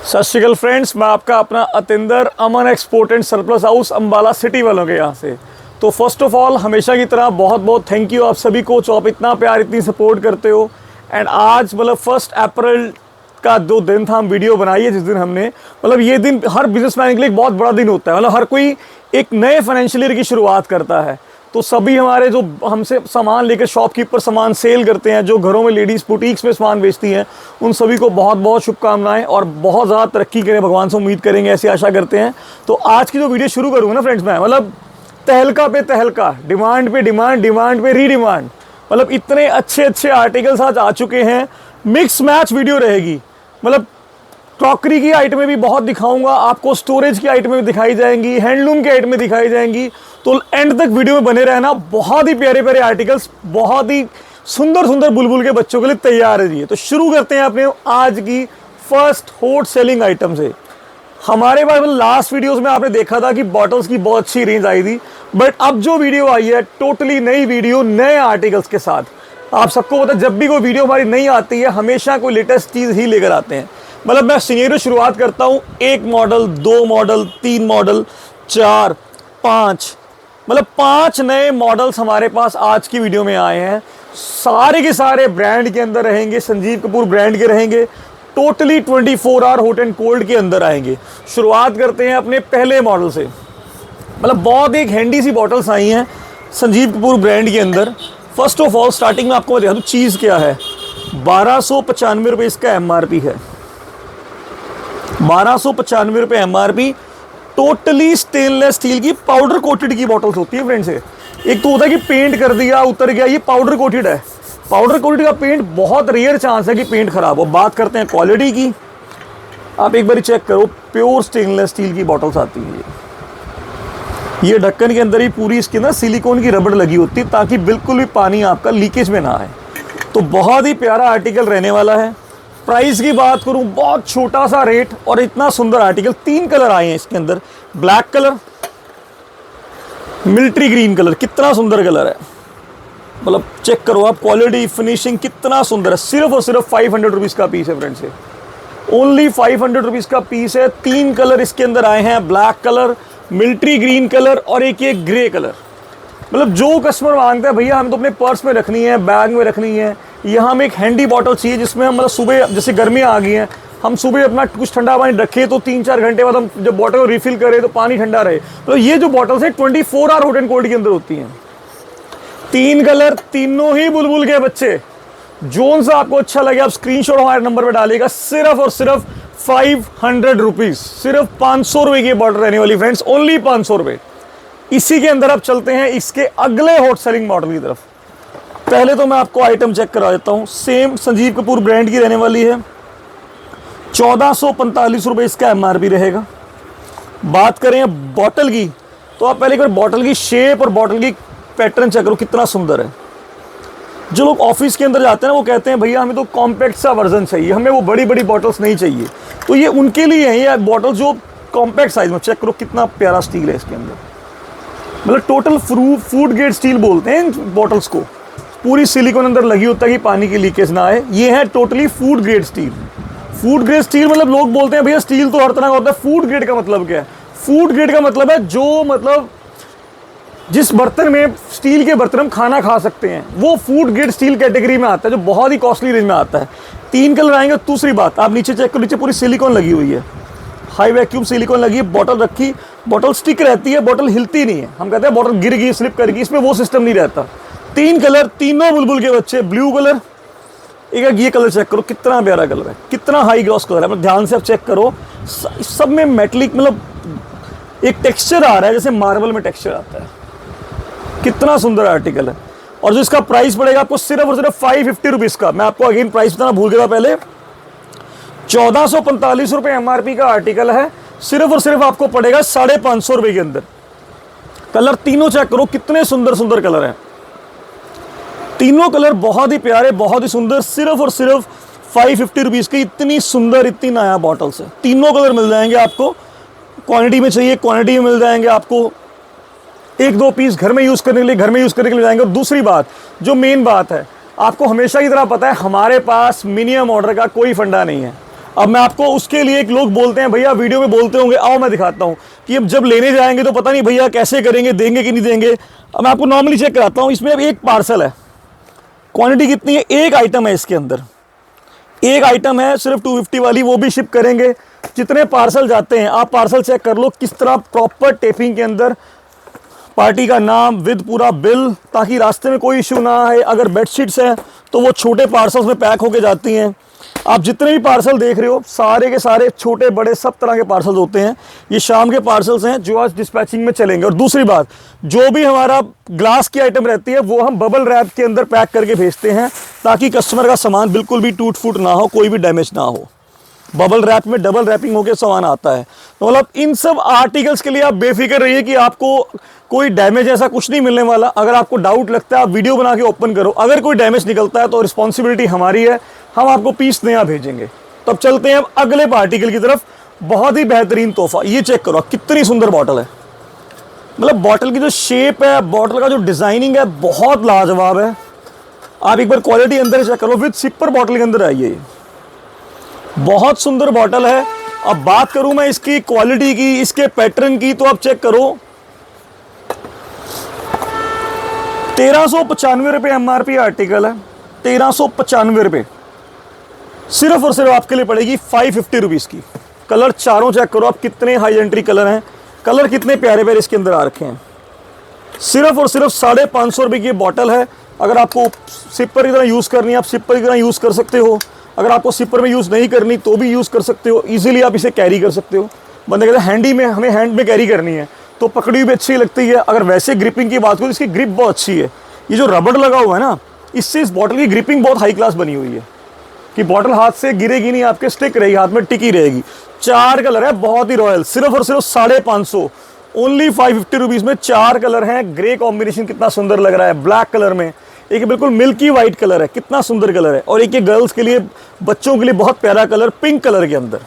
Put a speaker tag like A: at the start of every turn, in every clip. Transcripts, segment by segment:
A: सत श्रीकाल फ्रेंड्स, मैं आपका अपना Atinder, Aman export and surplus house Ambala city वालों के यहाँ से। तो फर्स्ट ऑफ ऑल हमेशा की तरह बहुत बहुत थैंक यू आप सभी को जो आप इतना प्यार इतनी सपोर्ट करते हो। एंड आज मतलब 1 अप्रैल का जो दिन था, हम वीडियो बनाई है जिस दिन हमने, मतलब ये दिन हर बिजनेसमैन के लिए एक बहुत बड़ा दिन होता है। मतलब हर कोई एक नए फाइनेंशियल ईयर की शुरुआत करता है। तो सभी हमारे जो हमसे सामान लेकर शॉपकीपर सामान सेल करते हैं, जो घरों में लेडीज़ बुटीक्स में सामान बेचती हैं, उन सभी को बहुत बहुत शुभकामनाएं और बहुत ज़्यादा तरक्की करें, भगवान से उम्मीद करेंगे, ऐसी आशा करते हैं। तो आज की जो वीडियो शुरू करूँगा ना फ्रेंड्स, मैं मतलब तहलका पे तहलका, डिमांड पे डिमांड, डिमांड पे रीडिमांड, मतलब इतने अच्छे अच्छे आर्टिकल्स आज आ चुके हैं। मिक्स मैच वीडियो रहेगी, मतलब क्रॉकरी की आइटमें भी बहुत दिखाऊंगा आपको, स्टोरेज की आइटमें भी दिखाई जाएंगी, हैंडलूम की आइटमें दिखाई जाएंगी। तो एंड तक वीडियो में बने रहना। बहुत ही प्यारे प्यारे आर्टिकल्स, बहुत ही सुंदर सुंदर बुलबुल के बच्चों के लिए तैयार है जी। तो शुरू करते हैं अपने आज की फर्स्ट हॉट सेलिंग आइटम से। हमारे पास लास्ट वीडियोस में आपने देखा था कि बॉटल्स की बहुत अच्छी रेंज आई थी, बट अब जो वीडियो आई है टोटली नई वीडियो, नए आर्टिकल्स के साथ। आप सबको पता है जब भी कोई वीडियो हमारी नई आती है हमेशा कोई लेटेस्ट चीज़ ही लेकर आते हैं। मतलब मैं सिनेरियो शुरुआत करता हूँ, 1 मॉडल, 2 मॉडल, 3 मॉडल, 4, 5, मतलब 5 नए मॉडल्स हमारे पास आज की वीडियो में आए हैं। सारे के सारे ब्रांड के अंदर रहेंगे, संजीव कपूर ब्रांड के रहेंगे, totally 24 hour hot and cold के अंदर आएंगे। शुरुआत करते हैं अपने पहले मॉडल से। मतलब बहुत एक हैंडी सी बॉटल्स आई हैं संजीव कपूर ब्रांड के अंदर। फर्स्ट ऑफ ऑल स्टार्टिंग में आपको बता दूँ चीज़ क्या है। 1295 रुपये इसका MRP है, 1295 रुपये MRP। टोटली स्टेनलेस स्टील की पाउडर कोटेड की बॉटल्स होती है फ्रेंड्स। एक तो होता है कि पेंट कर दिया उतर गया, ये पाउडर कोटेड है। पाउडर कोटेड का पेंट बहुत रेयर चांस है कि पेंट खराब हो। बात करते हैं क्वालिटी की, आप एक बार चेक करो, प्योर स्टेनलेस स्टील की बॉटल्स आती है। ये ढक्कन के अंदर ही पूरी इसके अंदर सिलिकॉन की रबड़ लगी होती है ताकि बिल्कुल भी पानी आपका लीकेज में ना आए। तो बहुत ही प्यारा आर्टिकल रहने वाला है। प्राइस की बात करूं, बहुत छोटा सा रेट और इतना सुंदर आर्टिकल। 3 कलर आए हैं इसके अंदर, black colour, military green colour. कितना सुंदर कलर है, मतलब चेक करो आप, क्वालिटी फिनिशिंग कितना सुंदर है। सिर्फ और सिर्फ 500 रुपीज़ का पीस है फ्रेंड्स, ओनली 500 रुपीज़ का पीस है। 3 कलर इसके अंदर आए हैं, black colour, military green colour और एक ये ग्रे कलर। मतलब जो कस्टमर मांगता है भैया हमें तो अपने पर्स में रखनी है, बैग में रखनी है, यहाँ हमें एक हैंडी बॉटल चाहिए जिसमें हम मतलब सुबह, जैसे गर्मियाँ आ गई हैं, हम सुबह अपना कुछ ठंडा पानी रखें तो 3-4 घंटे बाद हम जब बॉटल को रिफिल करें तो पानी ठंडा रहे। तो ये जो बॉटल्स है 24 आवर हॉट एंड कोल्ड के अंदर होती हैं। 3 कलर, तीनों ही बुलबुल के बच्चे। जोन सा आपको अच्छा लगे आप स्क्रीनशॉट हमारे नंबर पर डालिएगा। सिर्फ और सिर्फ 500 रुपीज़, सिर्फ 500 रुपये की बॉटल रहने वाली फ्रेंड्स, ओनली 500 रुपये। इसी के अंदर आप चलते हैं इसके अगले हॉट सेलिंग मॉडल की तरफ। पहले तो मैं आपको आइटम चेक करा देता हूँ। सेम संजीव कपूर ब्रांड की रहने वाली है, 1445 रुपये इसका MRP रहेगा। बात करें बॉटल की, तो आप पहले एक बार बॉटल की शेप और बॉटल की पैटर्न चेक करो, कितना सुंदर है। जो लोग ऑफिस के अंदर जाते हैं ना वो कहते हैं भैया हमें तो कॉम्पैक्ट सा वर्जन चाहिए, हमें वो बड़ी बड़ी बॉटल्स नहीं चाहिए। तो ये उनके लिए है ये बॉटल जो कॉम्पैक्ट साइज में। चेक करो कितना प्यारा स्टील है इसके अंदर, मतलब टोटल फूड ग्रेड स्टील बोलते हैं इन बॉटल्स को। पूरी सिलिकॉन अंदर लगी होता है कि पानी की लीकेज ना आए। ये है totally food grade steel. Food grade steel मतलब लोग बोलते हैं भैया स्टील तो हर तरह का होता है, फूड ग्रेड का मतलब क्या है? फूड ग्रेड का मतलब है जो मतलब जिस बर्तन में, स्टील के बर्तन हम खाना खा सकते हैं, वो फूड ग्रेड स्टील कैटेगरी में आता है, जो बहुत ही कॉस्टली रेंज में आता है। 3 कलर आएंगे। दूसरी बात, आप नीचे चेक करो, नीचे पूरी सिलिकॉन लगी हुई है, हाई वैक्यूम सिलिकॉन लगी है। बॉटल रखी, बॉटल स्टिक रहती है, बॉटल हिलती नहीं है। हम कहते हैं बॉटल गिर गई, स्लिप करेगी, इसमें वो सिस्टम नहीं रहता। 3 कलर, तीनों बुलबुल के बच्चे। ब्लू कलर, एक ये कलर चेक करो कितना प्यारा कलर है, कितना हाई ग्लॉस कलर है। मतलब ध्यान से आप चेक करो, सब में मेटलिक, मतलब एक टेक्सचर आ रहा है जैसे मार्बल में टेक्सचर आता है। कितना सुंदर आर्टिकल है। और जो इसका प्राइस पड़ेगा आपको सिर्फ और सिर्फ 550 रुपीज़ का। मैं आपको अगेन प्राइस बताना भूल गया था पहले। 1445 रुपये MRP का आर्टिकल है, सिर्फ और सिर्फ आपको पड़ेगा 550 रुपये के अंदर। कलर तीनों चेक करो कितने सुंदर सुंदर कलर हैं। तीनों कलर बहुत ही प्यारे, बहुत ही सुंदर। सिर्फ और सिर्फ 550 रुपीज़ की इतनी सुंदर, इतनी नया बॉटल्स है। तीनों कलर मिल जाएंगे आपको, क्वांटिटी में चाहिए क्वांटिटी में मिल जाएंगे आपको। 1-2 पीस घर में यूज़ करने के लिए घर में यूज़ करने के लिए जाएंगे। और दूसरी बात, जो मेन बात है, आपको हमेशा की तरह पता है हमारे पास मिनिमम ऑर्डर का कोई फंडा नहीं है। अब मैं आपको उसके लिए, एक लोग बोलते हैं भैया वीडियो में बोलते होंगे, आओ मैं दिखाता हूँ कि अब जब लेने जाएंगे तो पता नहीं भैया कैसे करेंगे, देंगे कि नहीं देंगे। अब मैं आपको नॉर्मली चेक कराता हूँ। इसमें अब एक पार्सल है, क्वांटिटी कितनी है, एक आइटम है इसके अंदर, एक आइटम है सिर्फ 250 वाली, वो भी शिप करेंगे। जितने पार्सल जाते हैं आप पार्सल चेक कर लो किस तरह प्रॉपर टेपिंग के अंदर पार्टी का नाम विद पूरा बिल, ताकि रास्ते में कोई इशू ना आए। अगर बेडशीट्स हैं तो वो छोटे पार्सल्स में पैक होके जाती हैं। आप जितने भी पार्सल देख रहे हो सारे के सारे छोटे बड़े सब तरह के पार्सल्स होते हैं। ये शाम के पार्सल्स हैं जो आज डिस्पैचिंग में चलेंगे। और दूसरी बात, जो भी हमारा ग्लास की आइटम रहती है वो हम बबल रैप के अंदर पैक करके भेजते हैं, ताकि कस्टमर का सामान बिल्कुल भी टूट फूट ना हो, कोई भी डैमेज ना हो। बबल रैप में डबल रैपिंग होकर सामान आता है। तो मतलब इन सब आर्टिकल्स के लिए आप बेफिक्र रहिए कि आपको कोई डैमेज ऐसा कुछ नहीं मिलने वाला। अगर आपको डाउट लगता है आप वीडियो बना के ओपन करो, अगर कोई डैमेज निकलता है तो रिस्पॉन्सिबिलिटी हमारी है, हम आपको पीस नया भेजेंगे। तब चलते हैं अब अगले आर्टिकल की तरफ। बहुत ही बेहतरीन तोहफा, ये चेक करो कितनी सुंदर बॉटल है। मतलब बॉटल की जो शेप है, बॉटल का जो डिजाइनिंग है, बहुत लाजवाब है। आप एक बार क्वालिटी अंदर चेक करो, विद सिपर बॉटल के अंदर आई है। बहुत सुंदर बॉटल है। अब बात करूं मैं इसकी क्वालिटी की, इसके पैटर्न की, तो आप चेक करो 1395 रुपये MRP आर्टिकल है। 1395 रुपये सिर्फ और सिर्फ आपके लिए पड़ेगी 550 रुपीज़ की। कलर चारों चेक करो आप, कितने हाई एंट्री कलर हैं, कलर कितने प्यारे प्यारे इसके अंदर आ रखे हैं। सिर्फ और सिर्फ 550 रुपये की बॉटल है। अगर आपको सिपर की तरह यूज़ करनी है आप सिपर की तरह यूज़ कर सकते हो। अगर आपको सिपर में यूज़ नहीं करनी तो भी यूज़ कर सकते हो। इजीली आप इसे कैरी कर सकते हो। बंदे कहते हैं हैंडी में, हमें हैंड में कैरी करनी है तो पकड़ी हुई भी अच्छी लगती है। अगर वैसे ग्रिपिंग की बात करूँ, इसकी ग्रिप बहुत अच्छी है। ये जो रबड़ लगा हुआ है ना, इससे इस बॉटल की ग्रिपिंग बहुत हाई क्लास बनी हुई है कि बॉटल हाथ से गिरेगी नहीं, आपके स्टिक रहेगी, हाथ में टिकी रहेगी। 4 कलर है, बहुत ही रॉयल। सिर्फ और सिर्फ 550, ओनली 550 रुपीज़ में 4 कलर हैं। ग्रे कॉम्बिनेशन कितना सुंदर लग रहा है, ब्लैक कलर में, एक बिल्कुल मिल्की वाइट कलर है, कितना सुंदर कलर है। और एक ये गर्ल्स के लिए, बच्चों के लिए बहुत प्यारा कलर पिंक कलर के अंदर।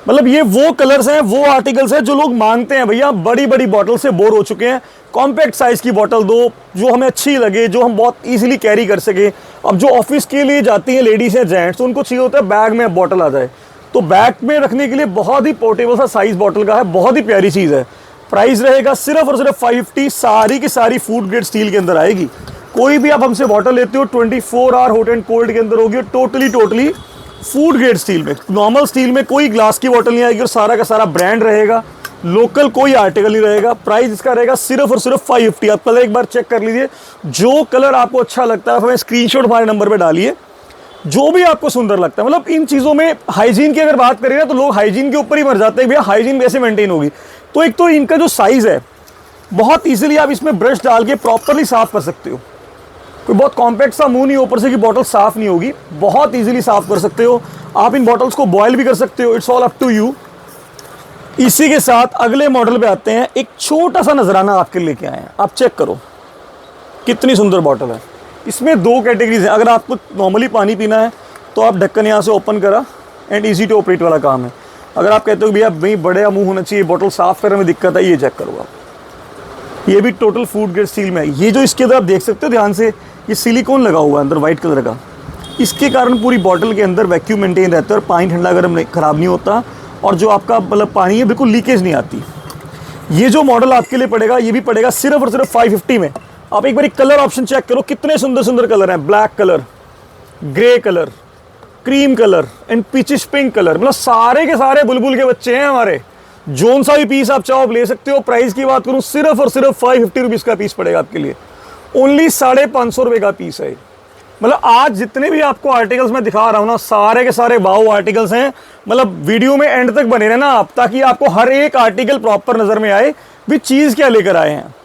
A: मतलब ये वो कलर्स हैं, वो आर्टिकल्स हैं जो लोग मांगते हैं भैया। बड़ी बड़ी बॉटल से बोर हो चुके हैं, कॉम्पैक्ट साइज की बॉटल दो जो हमें अच्छी लगे, जो हम बहुत इजीली कैरी कर सके। अब जो ऑफिस के लिए जाती हैं लेडीज़ हैं, जेंट्स, तो उनको चाहिए होता है बैग में बॉटल आ जाए, तो बैग में रखने के लिए बहुत ही पोर्टेबल सा साइज बॉटल का है, बहुत ही प्यारी चीज़ है। प्राइस रहेगा सिर्फ और सिर्फ 550। सारी की सारी फूड ग्रेड स्टील के अंदर आएगी। कोई भी आप हमसे बॉटल लेते हो 24 आवर हॉट एंड कोल्ड के अंदर होगी, टोटली फूड ग्रेड स्टील में। नॉर्मल स्टील में कोई ग्लास की बॉटल नहीं आएगी और सारा का सारा ब्रांड रहेगा, लोकल कोई आर्टिकल नहीं रहेगा। प्राइस इसका रहेगा सिर्फ और सिर्फ 550। आप कलर एक बार चेक कर लीजिए, जो कलर आपको अच्छा लगता है हमें स्क्रीनशॉट हमारे नंबर पे डालिए, जो भी आपको सुंदर लगता है। मतलब इन चीज़ों में हाइजीन की अगर बात करें ना तो लोग हाइजीन के ऊपर ही मर जाते हैं, भैया हाइजीन कैसे मेंटेन होगी। तो एक तो इनका जो साइज़ है, बहुत ईजिली आप इसमें ब्रश डाल के प्रॉपरली साफ़ कर सकते हो। कोई बहुत कॉम्पैक्ट सा मुंह नहीं, ऊपर से कि बॉटल साफ़ नहीं होगी, बहुत इजीली साफ़ कर सकते हो। आप इन बॉटल्स को बॉयल भी कर सकते हो, it's all up to you. इसी के साथ अगले मॉडल पे आते हैं। एक छोटा सा नजराना आपके लेके आए हैं, आप चेक करो कितनी सुंदर बॉटल है। इसमें 2 कैटेगरीज हैं। अगर आपको नॉर्मली पानी पीना है तो आप ढक्कन यहाँ से ओपन करा एंड ईजी टू ऑपरेट वाला काम है। अगर आप कहते हो भैया भाई बड़े मुंह होना चाहिए, बॉटल साफ़ करने में दिक्कत है, ये चेक करो आप। ये भी टोटल फूड ग्रेड स्टील में है। ये जो इसके अंदर आप देख सकते हो ध्यान से, ये सिलिकॉन लगा हुआ है अंदर वाइट कलर का। इसके कारण पूरी बॉटल के अंदर वैक्यूम मेंटेन रहता है और पानी ठंडा गर्म ख़राब नहीं होता, और जो आपका मतलब पानी है बिल्कुल लीकेज नहीं आती। ये जो मॉडल आपके लिए पड़ेगा, ये भी पड़ेगा सिर्फ और सिर्फ 550 में। आप एक बार कलर ऑप्शन चेक करो, कितने सुंदर सुंदर कलर हैं। Black colour, grey colour, cream colour and peachish pink colour. मतलब सारे के सारे बुलबुल के बच्चे हैं हमारे। जोन सा भी पीस आप चाहो आप ले सकते हो। प्राइस की बात करूँ, सिर्फ और सिर्फ 550 रुपीज़ का पीस पड़ेगा आपके लिए। ओनली 550 रुपये का पीस है। मतलब आज जितने भी आपको आर्टिकल्स मैं दिखा रहा हूँ ना, सारे के सारे वाओ आर्टिकल्स हैं। मतलब वीडियो में एंड तक बने रहना आप, ताकि आपको हर एक आर्टिकल प्रॉपर नज़र में आए भी चीज़ क्या लेकर आए हैं।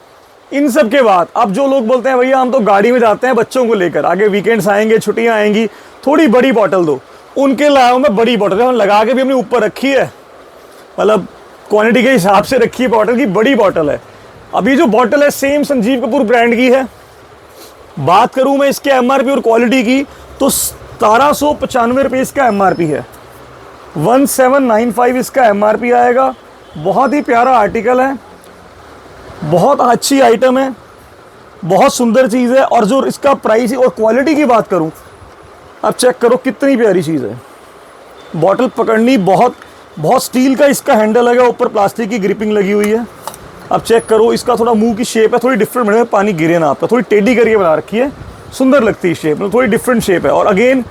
A: इन सब के बाद अब जो लोग बोलते हैं भैया हम तो गाड़ी में जाते हैं बच्चों को लेकर, आगे वीकेंड्स आएंगे, छुट्टियाँ आएंगी, थोड़ी बड़ी बॉटल दो, उनके लाया हूँ मैं बड़ी बॉटल। हम लगा के भी हमने ऊपर रखी है, मतलब क्वांटिटी के हिसाब से रखी है बॉटल की, बड़ी बॉटल है। अभी जो बॉटल है सेम संजीव कपूर ब्रांड की है। बात करूं मैं इसके MRP और क्वालिटी की तो 1795 रुपये इसका MRP है। 1795 इसका MRP आएगा। बहुत ही प्यारा आर्टिकल है, बहुत अच्छी आइटम है, बहुत सुंदर चीज़ है। और जो इसका प्राइस और क्वालिटी की बात करूं, आप चेक करो कितनी प्यारी चीज़ है। बॉटल पकड़नी बहुत बहुत स्टील का इसका हैंडल है, ऊपर प्लास्टिक की ग्रिपिंग लगी हुई है। अब चेक करो, इसका थोड़ा मुंह की शेप है थोड़ी डिफरेंट बने, पानी गिरे ना आपका, थोड़ी टेढ़ी करके बना रखी है, सुंदर लगती है शेप, मतलब थोड़ी डिफरेंट शेप है। और अगेन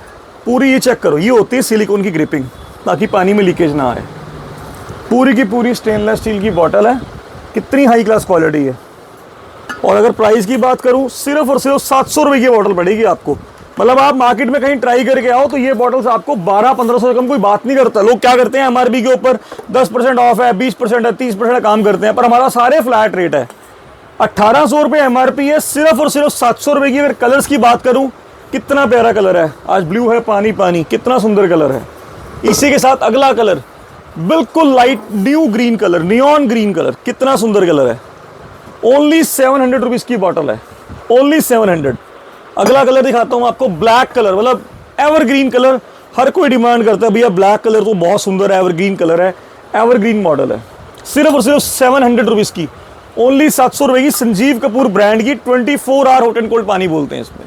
A: पूरी ये चेक करो, ये होती है सिलिकॉन की ग्रिपिंग ताकि पानी में लीकेज ना आए। पूरी की पूरी स्टेनलेस स्टील की बॉटल है, कितनी हाई क्लास क्वालिटी है। और अगर प्राइस की बात करूं, सिर्फ और सिर्फ 700 रुपये की बॉटल पड़ेगी आपको। मतलब आप मार्केट में कहीं ट्राई करके आओ तो ये बॉटल्स आपको 1200-1500 से कम कोई बात नहीं करता। लोग क्या करते हैं, एमआरपी के ऊपर 10% ऑफ है, 20% है, 30% काम करते हैं, पर हमारा सारे फ्लैट रेट है। 1800 रुपये एमआरपी है, सिर्फ और सिर्फ 700 रुपये की। अगर कलर्स की बात करूं, कितना प्यारा कलर है, आज ब्लू है, पानी पानी, कितना सुंदर कलर है। इसी के साथ अगला कलर बिल्कुल light new green colour, neon green colour, कितना सुंदर कलर है। ओनली 700 रुपीज़ की बॉटल है, ओनली 700। अगला कलर दिखाता हूँ आपको, ब्लैक कलर, मतलब एवरग्रीन कलर। हर कोई डिमांड करता है भैया ब्लैक कलर तो बहुत सुंदर है, एवरग्रीन कलर है, एवरग्रीन मॉडल है। सिर्फ और सिर्फ 700 रुपीज़ की, ओनली 700 रुपये की। संजीव कपूर ब्रांड की 24 आवर हॉट एंड कोल्ड पानी बोलते हैं इसमें,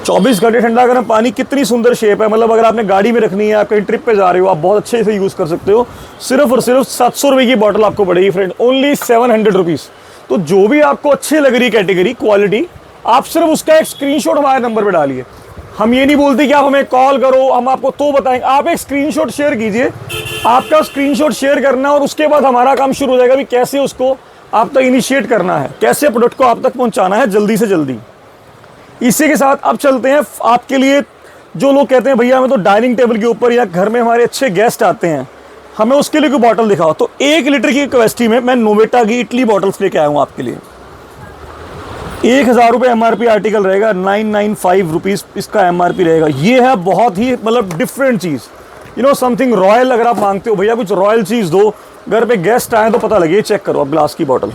A: 24 घंटे ठंडा गर्म पानी। कितनी सुंदर शेप है, मतलब अगर आपने गाड़ी में रखनी है, आप कहीं ट्रिप पे जा रहे हो, आप बहुत अच्छे से यूज़ कर सकते हो। सिर्फ और सिर्फ 700 रुपये की बॉटल आपको पड़ेगी फ्रेंड, ओनली 700 रुपीज़। तो जो भी आपको अच्छी लग रही कैटेगरी क्वालिटी, आप सिर्फ उसका एक स्क्रीनशॉट हमारे नंबर पे डालिए। हम ये नहीं बोलते कि आप हमें कॉल करो, हम आपको तो बताएंगे। आप एक स्क्रीनशॉट शेयर कीजिए, आपका स्क्रीनशॉट शेयर करना और उसके बाद हमारा काम शुरू हो जाएगा भी कैसे उसको आप तक इनिशिएट करना है, कैसे प्रोडक्ट को आप तक पहुंचाना है जल्दी से जल्दी। इसी के साथ अब चलते हैं आपके लिए, जो लोग कहते हैं भैया हमें तो डाइनिंग टेबल के ऊपर या घर में हमारे अच्छे गेस्ट आते हैं, हमें उसके लिए कोई बॉटल दिखाओ। तो 1 लीटर की कैपेसिटी में मैं नोवेटा की इटली बॉटल्स लेके आया हूँ आपके लिए। 1000 रुपये एमआरपी आर्टिकल रहेगा, 995 रुपीज़ इसका एमआरपी रहेगा। ये है बहुत ही मतलब different cheese, you know something royal. अगर आप मांगते हो भैया कुछ रॉयल चीज़ दो, घर पे गेस्ट आए तो पता लगे। चेक करो आप ग्लास की बॉटल,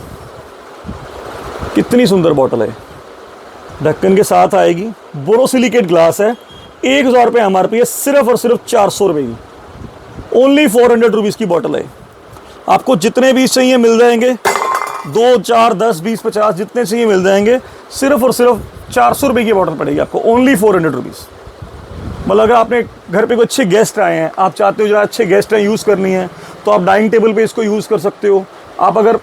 A: कितनी सुंदर बॉटल है, ढक्कन के साथ आएगी, बोरोसिलिकेट ग्लास है। 1000 रुपये एमआरपी है, सिर्फ और सिर्फ 400 रुपये की, ओनली 400 रुपीज़ की बॉटल है। आपको जितने भी चाहिए मिल जाएंगे, 2, 4, 10, 20, 50 जितने चाहिए मिल जाएंगे। सिर्फ और सिर्फ 400 रुपये की बॉटल पड़ेगी आपको, ओनली 400 रुपीज़। मतलब अगर आपने घर पे कोई अच्छे गेस्ट आए हैं, आप चाहते हो जो अच्छे गेस्ट हैं यूज़ करनी है, तो आप डाइनिंग टेबल पे इसको यूज़ कर सकते हो। आप अगर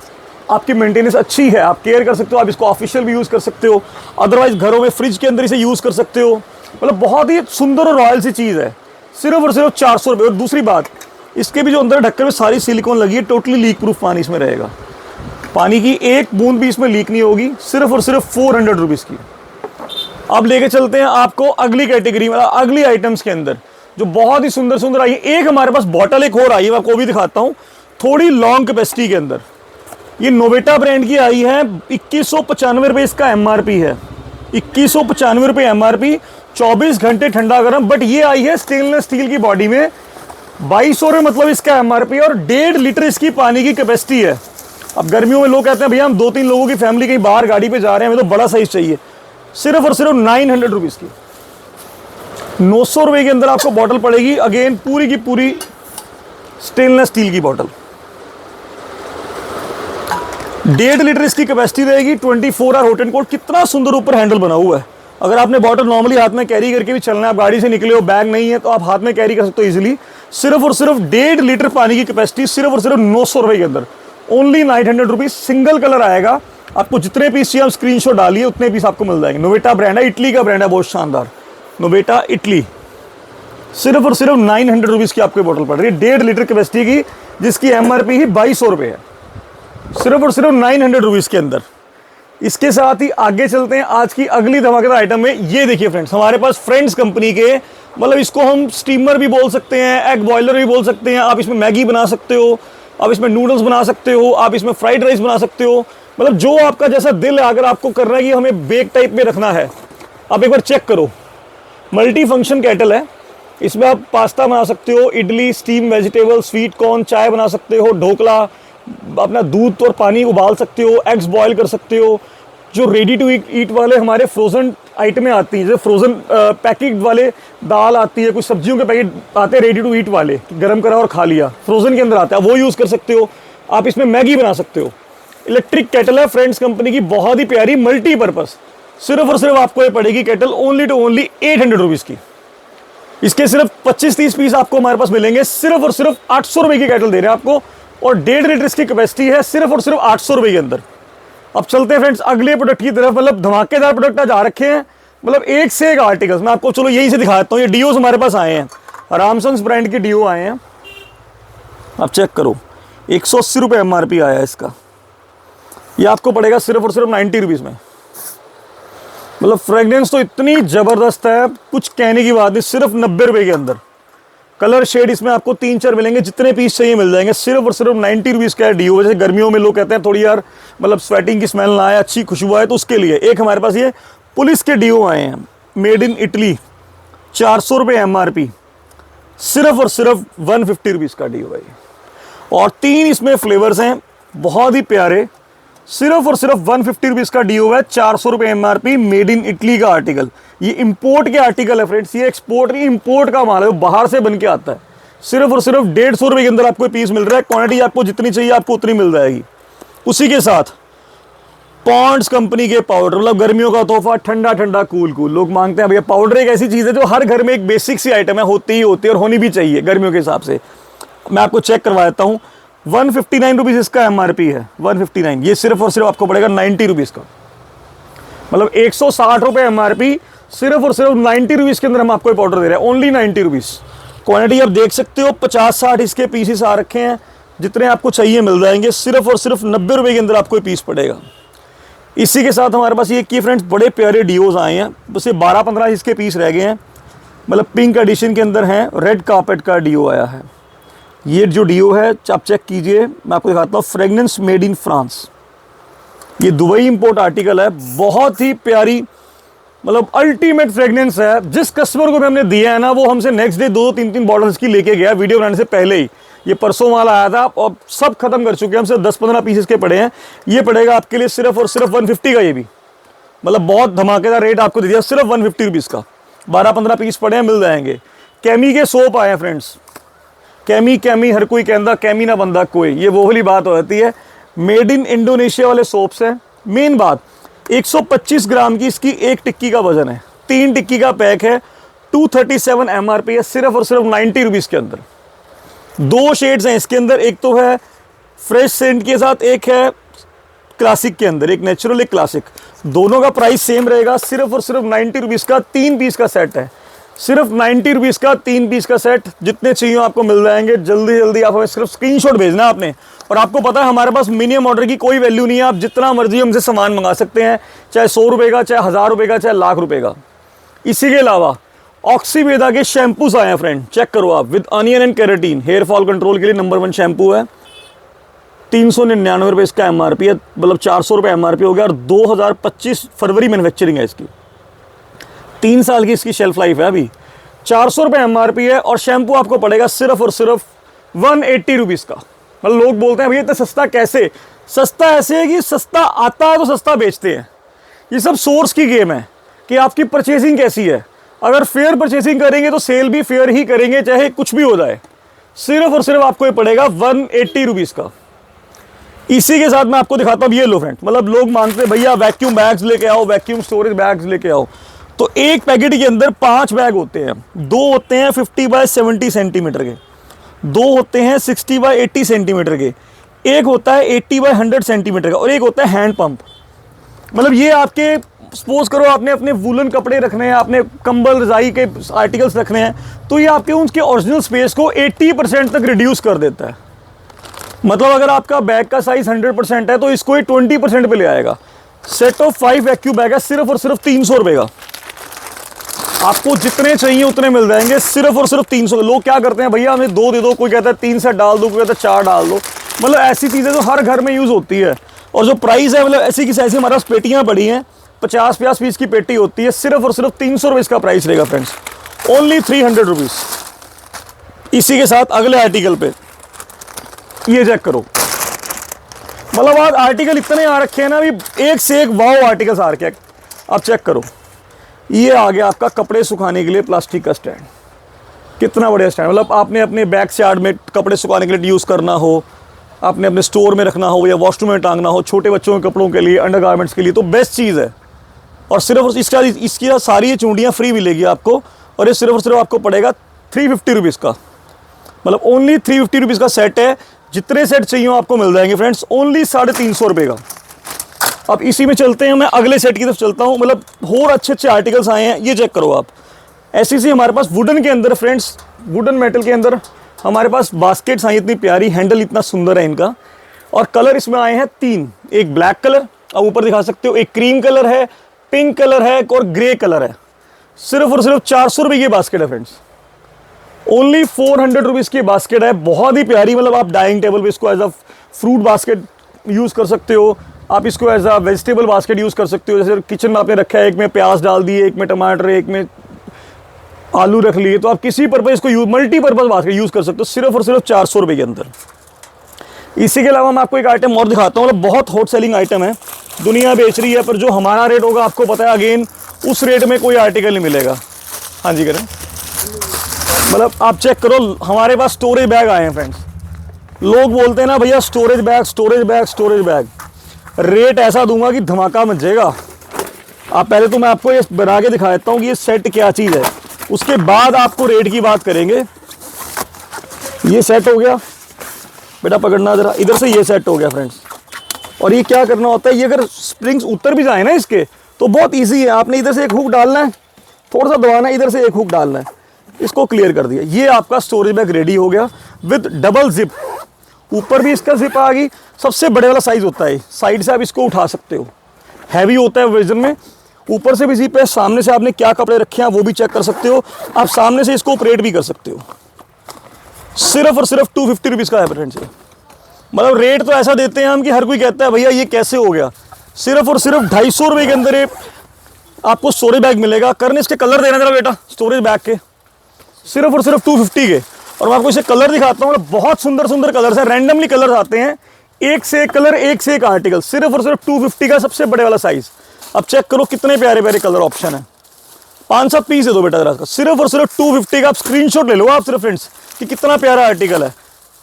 A: आपकी मेंटेनेंस अच्छी है, आप केयर कर सकते हो, आप इसको ऑफिशियल भी यूज़ कर सकते हो। अदरवाइज घरों में फ्रिज के अंदर इसे यूज़ कर सकते हो। मतलब बहुत ही सुंदर और रॉयल सी चीज़ है, सिर्फ और सिर्फ 400 रुपये। और दूसरी बात, इसके भी जो अंदर ढक्कन में सारी सिलिकॉन लगी है, टोटली लीक प्रूफ पानी इसमें रहेगा, पानी की एक बूंद भी इसमें लीक नहीं होगी। सिर्फ और सिर्फ 400 रुपीज़ की। अब लेके चलते हैं आपको अगली कैटेगरी में, अगली आइटम्स के अंदर जो बहुत ही सुंदर सुंदर आई है। एक हमारे पास बॉटल एक और आई है, मैं आपको भी दिखाता हूँ, थोड़ी लॉन्ग कैपेसिटी के अंदर। ये नोवेटा ब्रांड की आई है, 2195 रुपये इसका एमआरपी है, 2195 रुपये एमआरपी, 24 घंटे ठंडा गर्म। बट ये आई है स्टेनलेस स्टील की बॉडी में, 2200 रुपये मतलब इसका एमआरपी और 1.5 लीटर इसकी पानी की कैपेसिटी है। अब गर्मियों में लोग कहते हैं भैया हम 2-3 लोगों की फैमिली कहीं बाहर गाड़ी पे जा रहे हैं, हमें तो बड़ा साइज चाहिए। सिर्फ और सिर्फ 900 रुपीज़ की, 900 रुपये के अंदर आपको बॉटल पड़ेगी। अगेन पूरी की पूरी स्टेनलेस स्टील की बॉटल, 1.5 लीटर इसकी कैपेसिटी रहेगी, 24 आवर हॉट एंड कोल्ड। कितना सुंदर ऊपर हैंडल बना हुआ है। अगर आपने बॉटल नॉर्मली हाथ में कैरी करके भी चलना है, आप गाड़ी से निकले हो, बैग नहीं है, तो आप हाथ में कैरी कर सकते हो इजीली। सिर्फ और सिर्फ 1.5 लीटर पानी की कैपेसिटी, सिर्फ और सिर्फ 900 रुपये के अंदर, ओनली 900 रुपीज़। सिंगल कलर आएगा, आपको जितने पीस चाहिए आप स्क्रीनशॉट डालिए, उतने पीस आपको मिल जाएंगे। नोवेटा ब्रांड है, इटली का ब्रांड है, बहुत शानदार, नोवेटा इटली। सिर्फ और सिर्फ 900 रुपीज़ की आपको बॉटल पड़ रही है, 1.5 लीटर कैपेसिटी की, जिसकी एमआरपी ही 2200 रुपये है। सिर्फ और सिर्फ 900 रुपीज़ के अंदर। इसके साथ ही आगे चलते हैं आज की अगली धमाकेदार आइटम में। ये देखिए फ्रेंड्स, हमारे पास फ्रेंड्स कंपनी के, मतलब इसको हम स्टीमर भी बोल सकते हैं, एग बॉयलर भी बोल सकते हैं। आप इसमें मैगी बना सकते हो, आप इसमें नूडल्स बना सकते हो, आप इसमें फ्राइड राइस बना सकते हो। मतलब जो आपका जैसा दिल है, अगर आपको करना है कि हमें बेक टाइप में रखना है, आप एक बार चेक करो। मल्टी फंक्शन केटल है, इसमें आप पास्ता बना सकते हो, idli, steam vegetable, sweet corn, चाय बना सकते हो, ढोकला, अपना दूध और पानी उबाल सकते हो, एग्स बॉयल कर सकते हो। जो रेडी टू ईट वाले हमारे फ्रोजन आइटमें आती हैं, जैसे फ्रोजन पैकेट वाले दाल आती है, कुछ सब्जियों के पैकेट आते हैं रेडी टू ईट वाले, गर्म करा और खा लिया, फ्रोजन के अंदर आता है, वो यूज़ कर सकते हो। आप इसमें मैगी बना सकते हो। इलेक्ट्रिक केटल है, फ्रेंड्स कंपनी की, बहुत ही प्यारी मल्टीपर्पज़। सिर्फ और सिर्फ आपको ये पड़ेगी kettle only to only 800 rupees की। इसके सिर्फ 25-30 पीस आपको हमारे पास मिलेंगे, सिर्फ और सिर्फ 800 रुपए की कैटल दे रहे हैं आपको, और 1.5 लीटर इसकी कैपेसिटी है, सिर्फ और सिर्फ 800 रुपए के अंदर। अब चलते हैं फ्रेंड्स अगले प्रोडक्ट की तरफ। मतलब धमाकेदार प्रोडक्ट आज आ रखे हैं, मतलब एक से एक आर्टिकल्स। मैं आपको चलो यही से दिखाता हूँ। ये डीओस हमारे पास आए हैं, रामसन्स ब्रांड के डीओ आए हैं। आप चेक करो, 180 रुपये MRP आया है इसका। ये आपको पड़ेगा सिर्फ और सिर्फ 90 रुपीज़ में। मतलब फ्रेगनेंस तो इतनी ज़बरदस्त है, कुछ कहने की बात नहीं, सिर्फ 90 रुपये के अंदर। कलर शेड इसमें आपको 3-4 मिलेंगे, जितने पीस चाहिए मिल जाएंगे। सिर्फ और सिर्फ 90 रुपीज़ का है डीओ। जैसे गर्मियों में लोग कहते हैं थोड़ी यार मतलब स्वेटिंग की स्मेल ना आए, अच्छी खुशबू आए, तो उसके लिए एक हमारे पास ये पुलिस के डीओ आए हैं, मेड इन इटली, 400 रुपये MRP, सिर्फ और सिर्फ 150 रुपीज़ का डीओ है। और 3 इसमें फ्लेवर्स हैं, बहुत ही प्यारे। सिर्फ और सिर्फ 150 रुपीज़ का डीओ है, 400 रुपये MRP, मेड इन इटली का आर्टिकल। ये इंपोर्ट के आर्टिकल है फ्रेंड्स, ये एक्सपोर्ट नहीं, इंपोर्ट का माल है, बाहर से बन के आता है। सिर्फ और सिर्फ 150 रुपये के अंदर आपको पीस मिल रहा है। क्वांटिटी आपको जितनी चाहिए आपको उतनी मिल जाएगी। उसी के साथ पॉन्ड्स कंपनी के पाउडर, मतलब गर्मियों का तोहफा, ठंडा ठंडा कूल कूल। लोग मांगते हैं भैया पाउडर एक ऐसी चीज़ है जो हर घर में एक बेसिक सी आइटम है, होती ही होती है और होनी भी चाहिए गर्मियों के हिसाब से। मैं आपको चेक करवा देता हूँ। 159 रुपीज़ इसका MRP है, 159। ये सिर्फ और सिर्फ आपको पड़ेगा 90 रुपीज़ का। मतलब 160 रुपये MRP, सिर्फ और सिर्फ 90 रुपीज़ के अंदर हम आपको पाउडर दे रहे हैं, ओनली 90 रुपीज़। क्वांटिटी आप देख सकते हो, 50-60 इसके पीसेस आ रखे हैं, जितने आपको चाहिए मिल जाएंगे। सिर्फ और सिर्फ 90 रुपये के अंदर आपको पीस पड़ेगा। इसी के साथ हमारे पास ये की फ्रेंड्स बड़े प्यारे डीओज आए हैं, बस ये 12-15 इसके पीस रह गए हैं। मतलब पिंक एडिशन के अंदर हैं, रेड कार्पेट का डीओ आया है। ये जो डीओ है आप चेक कीजिए, मैं आपको दिखाता हूँ। फ्रेगनेंस मेड इन फ्रांस, ये दुबई इंपोर्ट आर्टिकल है, बहुत ही प्यारी, मतलब अल्टीमेट फ्रेगनेंस है। जिस कस्टमर को भी हमने दिया है ना, वो हमसे नेक्स्ट डे 2-3 बॉटल्स की लेके गया वीडियो बनाने से पहले ही। ये परसों माल आया था और सब खत्म कर चुके हैं, हमसे 10-15 पीसेस के पड़े हैं। ये पड़ेगा आपके लिए सिर्फ और सिर्फ 150 का। ये भी मतलब बहुत धमाकेदार रेट आपको दे दिया, सिर्फ 150 रुपीज़ का। 12-15 पीस पड़े हैं, मिल जाएंगे। कैमी के सोप आए हैं फ्रेंड्स, कैमी हर कोई कहता, कैमी ना बंदा कोई, ये वो वाली बात हो जाती है। मेड इन इंडोनेशिया वाले सोप्स हैं। मेन बात, 125 ग्राम की इसकी एक टिक्की का वजन है, 3 टिक्की का पैक है, 237 MRP है, सिर्फ और सिर्फ 90 रुपीज़ के अंदर। 2 शेड्स हैं इसके अंदर, एक तो है फ्रेश सेंट के साथ, एक है क्लासिक के अंदर, एक नेचुरल एक क्लासिक। दोनों का प्राइस सेम रहेगा, सिर्फ और सिर्फ 90 रुपीज़ का 3 पीस का सेट है। सिर्फ 90 रुपीज़ का 3 पीस का सेट, जितने चाहिए आपको मिल जाएंगे। जल्दी जल्दी आप हमें सिर्फ स्क्रीनशॉट भेजना आपने। और आपको पता है हमारे पास मिनिमम ऑर्डर की कोई वैल्यू नहीं है, आप जितना मर्जी हमसे सामान मंगा सकते हैं, चाहे 100 रुपये का, चाहे 1000 रुपये का, चाहे लाख रुपये का। इसी के अलावा ऑक्सीवेदा के शैम्पूस आए हैं फ्रेंड, चेक करो आप, with onion and keratin, hair fall control के लिए नंबर 1 शैम्पू है। 399 रुपये इसका MRP है, मतलब 400 रुपये MRP हो गया। और 2025 फरवरी मैन्युफैक्चरिंग है इसकी, 3 साल की इसकी शेल्फ लाइफ है अभी। 400 रुपये MRP है और शैम्पू आपको पड़ेगा सिर्फ और सिर्फ 180 रुपीज़ का। मतलब लोग बोलते हैं भैया इतना सस्ता कैसे? सस्ता ऐसे है कि सस्ता आता है तो सस्ता बेचते हैं। ये सब सोर्स की गेम है कि आपकी परचेसिंग कैसी है। अगर फेयर परचेसिंग करेंगे तो सेल भी फेयर ही करेंगे, चाहे कुछ भी हो जाए। सिर्फ और सिर्फ आपको ये पड़ेगा 180 रुपीज़ का। इसी के साथ मैं आपको दिखाता हूँ, ये लो फ्रेंड, मतलब लोग मांगते हैं भैया वैक्यूम बैग्स लेके आओ, वैक्यूम स्टोरेज बैग्स लेके आओ। तो एक पैकेट के अंदर 5 बैग होते हैं। 2 होते हैं 50 बाय 70 सेंटीमीटर के, 2 होते हैं 60 बाय 80 सेंटीमीटर के, एक होता है 80 बाय 100 सेंटीमीटर का, और एक होता है हैंड पंप। मतलब ये आपके सपोज करो आपने अपने वूलन कपड़े रखने हैं, आपने कंबल रजाई के आर्टिकल्स रखने हैं, तो ये आपके उनके ओरिजिनल स्पेस को 80% तक रिड्यूस कर देता है। मतलब अगर आपका बैग का साइज 100% है तो इसको ही 20% पे ले आएगा। सेट ऑफ 5 वैक्यूम बैग है, सिर्फ और सिर्फ 300 रुपये का। आपको जितने चाहिए उतने मिल जाएंगे, सिर्फ और सिर्फ 300। लोग क्या करते हैं भैया हमें 2 दे दो, कोई कहता है 3 सेट डाल दो, कोई कहता है 4 डाल दो। मतलब ऐसी चीज़ें तो हर घर में यूज़ होती है। और जो प्राइस है, मतलब ऐसी की ऐसी हमारे पास पेटियाँ पड़ी हैं, 50-50 पीस की पेटी होती है, सिर्फ और सिर्फ 300 रुपये इसका प्राइस रहेगा फ्रेंड्स, ओनली 300 रुपीज़। इसी के साथ अगले आर्टिकल पे ये चेक करो, मतलब आज आर्टिकल इतने आ रखे हैं ना, अभी एक से एक वाव आर्टिकल्स आ रखे हैं। आप चेक करो, ये आ गया आपका कपड़े सुखाने के लिए प्लास्टिक का स्टैंड। कितना बढ़िया स्टैंड, मतलब आपने अपने बैक यार्ड में कपड़े सुखाने के लिए यूज़ करना हो, आपने अपने स्टोर में रखना हो या वॉशरूम में टांगना हो, छोटे बच्चों के कपड़ों के लिए, अंडरगारमेंट्स के लिए, तो बेस्ट चीज़ है। और सिर्फ इसकी सारी ये चूड़ियाँ फ्री मिलेगी आपको, और ये सिर्फ और सिर्फ आपको पड़ेगा 350 रुपीज़ का, मतलब ओनली 350 रुपीज़ का सेट है। जितने सेट चाहिए आपको मिल जाएंगे फ्रेंड्स, ओनली 350 रुपये का। अब इसी में चलते हैं, मैं अगले सेट की तरफ चलता हूँ। मतलब और अच्छे अच्छे आर्टिकल्स आए हैं, ये चेक करो आप। ऐसी सी हमारे पास वुडन के अंदर फ्रेंड्स, वुडन मेटल के अंदर हमारे पास बास्केट्स आई, इतनी प्यारी, हैंडल इतना सुंदर है इनका। और कलर इसमें आए हैं 3, एक ब्लैक कलर आप ऊपर दिखा सकते हो, एक क्रीम कलर है, पिंक कलर है और ग्रे कलर है। सिर्फ और सिर्फ 400 रुपये की बास्केट है फ्रेंड्स, ओनली 400 रुपीज़ की बास्केट है। बहुत ही प्यारी, मतलब आप डाइनिंग टेबल पे इसको as a fruit basket use कर सकते हो, आप इसको as a vegetable basket use कर सकते हो। जैसे किचन में आपने रखा है, एक में प्याज डाल दिए, एक में टमाटर, एक में आलू रख लिए, तो आप किसी पर्पज़ इसको मल्टीपर्पज़ बास्केट यूज़ कर सकते हो, सिर्फ और सिर्फ 400 रुपये के अंदर। इसी के अलावा मैं आपको एक आइटम और दिखाता हूँ, मतलब बहुत हॉट सेलिंग आइटम है, दुनिया बेच रही है, पर जो हमारा रेट होगा आपको पता है, अगेन उस रेट में कोई आर्टिकल नहीं मिलेगा। हाँ जी करें, मतलब आप चेक करो, हमारे पास स्टोरेज बैग आए हैं फ्रेंड्स। लोग बोलते हैं ना भैया storage bag, storage bag, storage bag, rate ऐसा दूंगा कि धमाका मच जाएगा। आप पहले तो मैं आपको ये बना के दिखा देता हूँ कि ये सेट क्या चीज़ है, उसके बाद आपको रेट की बात करेंगे। ये सेट हो गया, बेटा पकड़ना ज़रा, इधर से ये सेट हो गया फ्रेंड्स। और ये क्या करना होता है, ये अगर स्प्रिंग्स उतर भी जाए ना इसके, तो बहुत ईजी है। आपने इधर से एक हुक डालना है, थोड़ा सा दबाना है, इधर से एक हुक डालना है, इसको क्लियर कर दिया। ये आपका स्टोरेज बैग रेडी हो गया विद डबल जिप, ऊपर भी इसका जिप आ गई। सबसे बड़े वाला साइज़ होता है, साइड से आप इसको उठा सकते हो, हैवी होता है वजन में। ऊपर से भी जिप है, सामने से आपने क्या कपड़े रखे हैं वो भी चेक कर सकते हो, आप सामने से इसको ऑपरेट भी कर सकते हो। सिर्फ और सिर्फ 250 रुपीज़ का है फ्रेंड्स। मतलब रेट तो ऐसा देते हैं हम कि हर कोई कहता है भैया ये कैसे हो गया। सिर्फ और सिर्फ 250 रुपये के अंदर आपको स्टोरेज बैग मिलेगा। करने इसके कलर देना जरा बेटा, स्टोरेज बैग के सिर्फ और सिर्फ 250 के। और मैं आपको इसे कलर दिखाता हूँ, बहुत सुंदर सुंदर कलर्स हैं, रैंडमली कलर्स आते हैं, एक से एक कलर, एक से एक आर्टिकल। सिर्फ और सिर्फ 250 का सबसे बड़े वाला साइज़। अब चेक करो कितने प्यारे प्यारे कलर ऑप्शन है। 5-7 पीस है दो बेटा जरा, सिर्फ और सिर्फ 250 का। आप स्क्रीनशॉट ले लो आप सिर्फ फ्रेंड्स कि कितना प्यारा आर्टिकल है।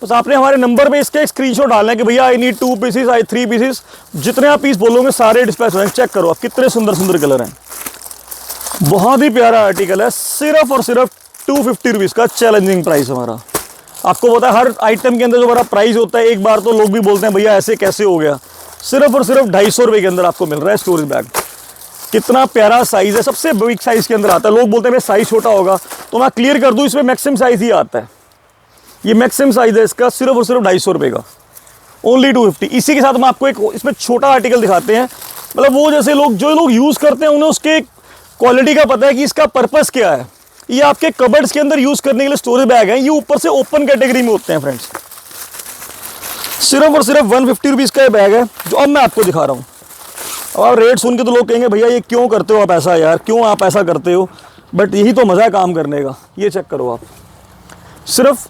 A: बस आपने हमारे नंबर पे इसके स्क्रीनशॉट डालना है कि भैया I need 2 pieces, I 3 pieces. जितने आप पीस बोलोगे सारे डिस्पैच हो जाएंगे। चेक करो आप कितने सुंदर सुंदर कलर हैं, बहुत ही प्यारा आर्टिकल है। सिर्फ और सिर्फ 250 रुपीज़ का चैलेंजिंग प्राइस हमारा। आपको पता है हर आइटम के अंदर जो हमारा प्राइस होता है, एक बार तो लोग भी बोलते हैं भैया ऐसे कैसे हो गया। सिर्फ और सिर्फ 250 रुपये के अंदर आपको मिल रहा है स्टोरेज बैग। कितना प्यारा साइज़ है, सबसे बिग साइज़ के अंदर आता है। लोग बोलते हैं भाई साइज़ छोटा होगा, तो मैं क्लियर कर दूँ, इसमें मैक्सिमम साइज़ ही आता है। ये मैक्सिमम साइज़ है इसका, सिर्फ और सिर्फ 250 रुपये का, ओनली 250। इसी के साथ हम आपको एक इसमें छोटा आर्टिकल दिखाते हैं। मतलब वो जैसे जो लोग यूज़ करते हैं उन्हें उसके क्वालिटी का पता है कि इसका पर्पस क्या है। ये आपके कबर्ड्स के अंदर यूज़ करने के लिए स्टोरेज बैग है। ये ऊपर से ओपन कैटेगरी में होते हैं फ्रेंड्स। सिर्फ और सिर्फ 150 रुपीज़ का ये बैग है जो अब मैं आपको दिखा रहा हूँ। अब आप रेट सुन के तो लोग कहेंगे भैया ये क्यों करते हो आप ऐसा, यार क्यों आप ऐसा करते हो, बट यही तो मज़ा है काम करने का। ये चेक करो आप, सिर्फ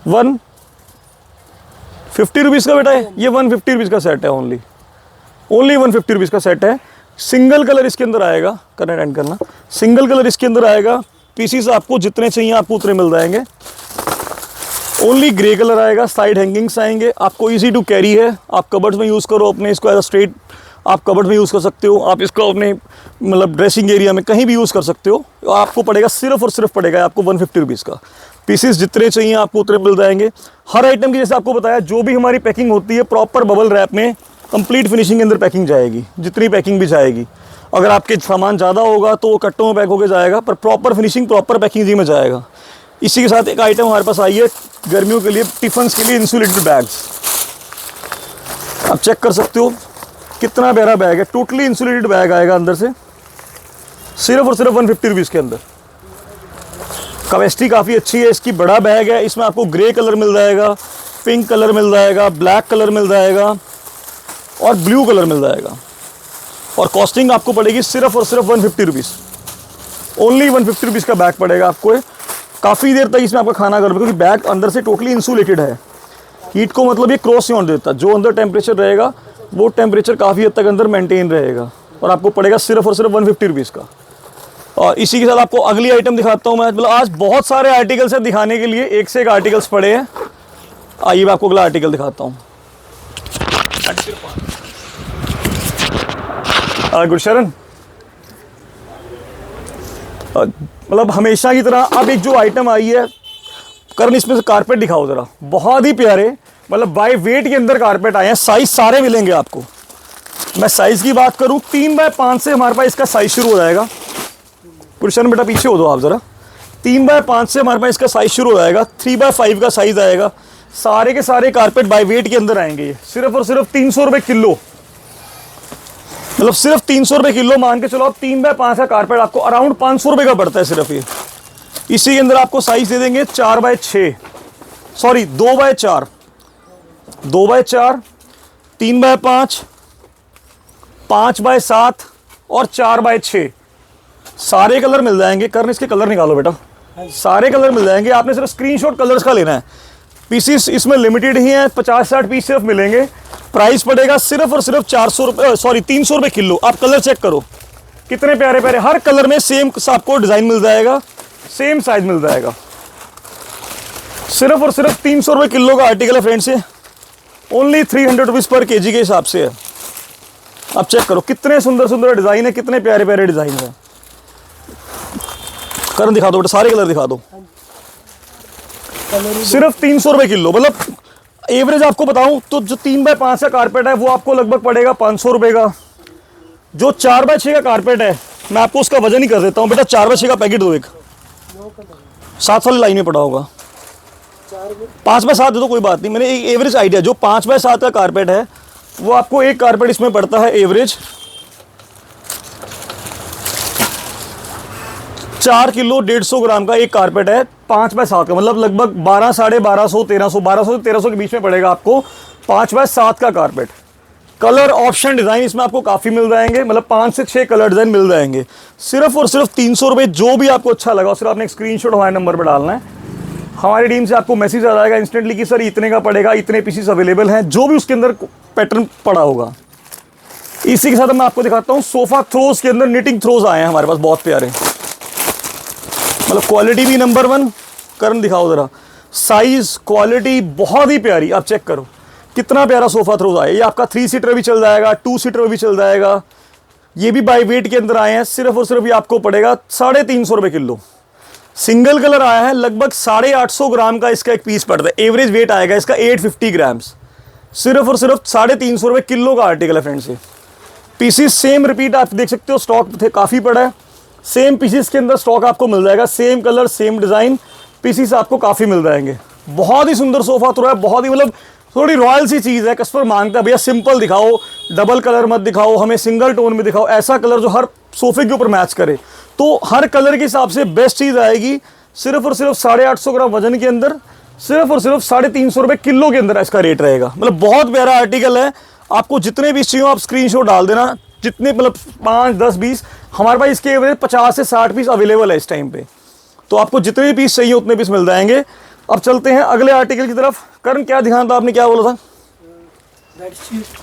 A: 150 रुपीज़ का बेटा है। ये 150 रुपीज़ का सेट है, ओनली 150 रुपीज़ का सेट है। सिंगल कलर इसके अंदर आएगा, करना एंड करना, सिंगल कलर इसके अंदर आएगा। पीसीस आपको जितने चाहिए आपको उतने मिल जाएंगे। ओनली ग्रे कलर आएगा, साइड हैंगिंग्स आएंगे, आपको इजी टू कैरी है। आप कबर्ड्स में यूज़ करो अपने, इसको एज अ स्ट्रेट आप कबर्ड में यूज़ कर सकते हो। आप इसको अपने मतलब ड्रेसिंग एरिया में कहीं भी यूज़ कर सकते हो। तो आपको पड़ेगा सिर्फ और सिर्फ पड़ेगा आपको 150 रुपीज़ का। पीसेस जितने चाहिए आपको उतने मिल जाएंगे। हर आइटम की जैसे आपको बताया जो भी हमारी पैकिंग होती है प्रॉपर बबल रैप में कंप्लीट फिनिशिंग के अंदर पैकिंग जाएगी, जितनी पैकिंग भी जाएगी। अगर आपके सामान ज़्यादा होगा तो वो कट्टों में पैक होकर जाएगा, पर प्रॉपर फिनिशिंग प्रॉपर पैकिंग में जाएगा। इसी के साथ एक आइटम हमारे पास आई है गर्मियों के लिए, टिफिन्स के लिए इंसुलेटेड बैग्स। आप चेक कर सकते हो कितना प्यारा बैग है, टोटली इंसुलेटेड बैग आएगा अंदर से, सिर्फ और सिर्फ 150 रुपीज़ के अंदर। कैपेसिटी काफ़ी अच्छी है इसकी, बड़ा बैग है। इसमें आपको ग्रे कलर मिल जाएगा, पिंक कलर मिल जाएगा, ब्लैक कलर मिल जाएगा और ब्लू कलर मिल जाएगा। और कॉस्टिंग आपको पड़ेगी सिर्फ और सिर्फ 150 रुपीज़, ओनली 150 रुपीज़ का बैग पड़ेगा आपको। काफ़ी देर तक इसमें आपका खाना गर्म, क्योंकि बैग अंदर से टोटली इंसुलेटेड है। हीट को मतलब ये क्रॉस नहीं होने देता, जो अंदर टेम्परेचर रहेगा वो टेम्परेचर काफ़ी हद तक अंदर मेंटेन रहेगा। और आपको पड़ेगा सिर्फ और सिर्फ 150 रुपीज़ का। और इसी के साथ आपको अगली आइटम दिखाता हूँ मैं। मतलब आज बहुत सारे आर्टिकल्स हैं दिखाने के लिए, एक से एक आर्टिकल्स पड़े हैं। आइए मैं आपको अगला आर्टिकल दिखाता हूँ। गुरशरण मतलब हमेशा की तरह अब एक जो आइटम आई है, करण इसमें से कारपेट दिखाओ ज़रा, बहुत ही प्यारे, मतलब बाय वेट के अंदर कारपेट आए हैं। साइज़ सारे मिलेंगे आपको। मैं साइज़ की बात करूँ 3x5 से हमारे पास इसका साइज़ शुरू हो जाएगा। पुरुषन बेटा पीछे हो दो आप ज़रा। 3x5 से हमारे पास इसका साइज़ शुरू हो जाएगा। 3x5 का साइज़ आएगा। सारे के सारे कारपेट बाय वेट के अंदर आएंगे। ये सिर्फ और सिर्फ 300 रुपये किलो, मतलब सिर्फ 300 रुपये किलो मान के चलो आप। 3x5 का कारपेट आपको अराउंड 500 रुपये का पड़ता है सिर्फ ये। इसी के अंदर आपको साइज़ दे देंगे 4x6, sorry 2x4, 2x4, 3x5, 5x7 और 4x6। सारे कलर मिल जाएंगे। करण इसके कलर निकालो बेटा, सारे कलर मिल जाएंगे। आपने सिर्फ स्क्रीनशॉट कलर्स का लेना है। पीसीस इसमें लिमिटेड ही हैं, 50-60 पीस सिर्फ मिलेंगे। प्राइस पड़ेगा सिर्फ और सिर्फ 400 रुपये, सॉरी 300 रुपये किलो। आप कलर चेक करो कितने प्यारे प्यारे, हर कलर में सेम आपको डिज़ाइन मिल जाएगा, सेम साइज मिल जाएगा। सिर्फ और सिर्फ 300 रुपये किलो का आर्टिकल है फ्रेंड्स। ये ओनली 300 रुपीज़ पर केजी के हिसाब से है। आप चेक करो कितने सुंदर सुंदर डिज़ाइन है, कितने प्यारे प्यारे डिज़ाइन है। करण दिखा दो बेटा, सारे कलर दिखा दो। सिर्फ 300 रुपये किलो, मतलब एवरेज आपको बताऊं तो जो 3x5 का कारपेट है वो आपको लगभग पड़ेगा 500 रुपये का। जो 4x6 का कारपेट है मैं आपको उसका वजन ही कर देता हूं बेटा। 4x6 का पैकेट दो एक, 7 वाली लाइन में पड़ा होगा। 5x7 दे दो, कोई बात नहीं। मैंने एक एवरेज आइडिया, जो 5x7 का कारपेट है वो आपको एक कारपेट इसमें पड़ता है एवरेज 4 किलो 150 ग्राम का एक कारपेट है। 5x7 का मतलब लगभग 12, 1250, 1300, 1200 से 1300 के बीच में पड़ेगा आपको 5x7 का कारपेट। कलर ऑप्शन डिज़ाइन इसमें आपको काफ़ी मिल जाएंगे, मतलब 5 से 6 कलर डिज़ाइन मिल जाएंगे। सिर्फ और सिर्फ 300 रुपये। जो भी आपको अच्छा लगा सिर्फ आपने एक स्क्रीनशॉट हमारे नंबर पर डालना है। हमारी टीम से आपको मैसेज आ जाएगा इंस्टेंटली कि सर इतने का पड़ेगा, इतने पीसेस अवेलेबल हैं, जो भी उसके अंदर पैटर्न पड़ा होगा। इसी के साथ मैं आपको दिखाता हूँ सोफ़ा थ्रोज के अंदर निटिंग थ्रोज आए हैं हमारे पास, बहुत प्यारे, मतलब क्वालिटी भी नंबर 1। करण दिखाओ ज़रा, साइज़ क्वालिटी बहुत ही प्यारी। आप चेक करो कितना प्यारा सोफ़ा थ्रोज आया। ये आपका 3 सीटर भी चल जाएगा, 2 सीटर भी चल जाएगा। ये भी बाय वेट के अंदर आए हैं। सिर्फ और सिर्फ ये आपको पड़ेगा 350 रुपये किलो। सिंगल कलर आया है, लगभग 850 ग्राम का इसका एक पीस पड़ता है। एवरेज वेट आएगा इसका 850 ग्राम्स। सिर्फ और सिर्फ 350 रुपये किलो का आर्टिकल है फ्रेंड्स। ये पीसीस सेम रिपीट आप देख सकते हो, स्टॉक थे काफ़ी पड़ा है। सेम पीसीस के अंदर स्टॉक आपको मिल जाएगा, same colour same design pieces आपको काफ़ी मिल जाएंगे। बहुत ही सुंदर सोफ़ा थ्रो है, बहुत ही मतलब थोड़ी रॉयल सी चीज़ है। कस्टमर मांगता है भैया सिंपल दिखाओ, डबल कलर मत दिखाओ, हमें सिंगल टोन में दिखाओ, ऐसा कलर जो हर सोफे के ऊपर मैच करे। तो हर कलर के हिसाब से बेस्ट चीज़ आएगी। सिर्फ और सिर्फ 850 ग्राम वजन के अंदर, सिर्फ और सिर्फ 350 रुपये किलो के अंदर इसका रेट रहेगा। मतलब बहुत प्यारा आर्टिकल है। आपको जितने भी चाहिए आप स्क्रीनशॉट डाल देना, जितने मतलब 5, 10, 20। हमारे पास इसके एवरेज 50 से 60 पीस अवेलेबल है इस टाइम पे। तो आपको जितने पीस चाहिए उतने पीस मिल जाएंगे। अब चलते हैं अगले आर्टिकल की तरफ। करण क्या दिखाना था आपने, क्या बोला था?